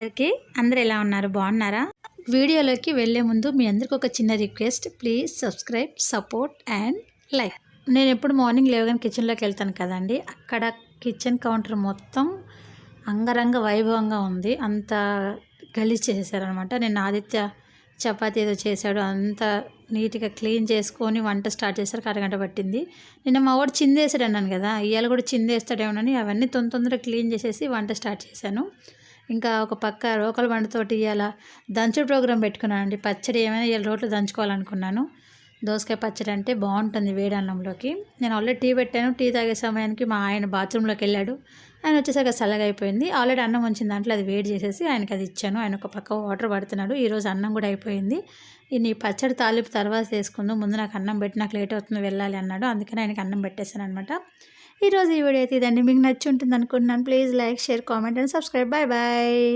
Okay, అందరూ ఎలా ఉన్నారు? బాగున్నారా? వీడియోలోకి వెళ్ళే ముందు మీ అందరికి ఒక చిన్న request, please subscribe, support and like. నేను ఎప్పుడు మార్నింగ్ లేవగానే కిచెన్లోకి వెళ్తాను కదండి, అక్కడ కిచెన్ కౌంటర్ మొత్తం అంగరంగ వైభవంగా ఉంది. అంత గలీజ్ చేసేసారనమాట. నేను ఆదిత్య చపాతీ ఏదో చేశాడు, అంత నీట్గా క్లీన్ చేసుకొని వంట స్టార్ట్ చేశారు. అరగంట పట్టింది. నిన్న మా వాడు చిందేసాడు అన్నాను కదా, ఇవాళ కూడా చిందేస్తాడేమోనని అవన్నీ తొందరగా క్లీన్ చేసేసి వంట స్టార్ట్ చేశాను. ఇంకా ఒక పక్క రోకల బండతోటి ఇవాళ దంచుడు ప్రోగ్రాం పెట్టుకున్నానండి. పచ్చడి ఏమైనా ఇవాళ రోట్లో దంచుకోవాలనుకున్నాను. దోసకాయ పచ్చడి అంటే బాగుంటుంది వేడి అన్నంలోకి. నేను ఆల్రెడీ టీ పెట్టాను. టీ తాగే సమయానికి మా ఆయన బాత్రూంలోకి వెళ్ళాడు. ఆయన వచ్చేసరికి చల్లగా అయిపోయింది. ఆల్రెడీ అన్నం ఉంచిన దాంట్లో అది వేడి చేసేసి ఆయనకి అది ఇచ్చాను. ఆయన ఒక పక్క వాటర్ పడుతున్నాడు. ఈరోజు అన్నం కూడా అయిపోయింది. నీ పచ్చడి తాలింపు తర్వాత వేసుకుందాం, ముందు నాకు అన్నం పెట్టి నాకు లేట్ అవుతుంది వెళ్ళాలి అన్నాడు. అందుకని ఆయనకి అన్నం పెట్టేశాను అనమాట. ఈరోజు ఈ వీడియో అయితే ఇదండి. మీకు నచ్చి ఉంటుంది అనుకుంటున్నాను. Please like, share, comment and subscribe. Bye bye.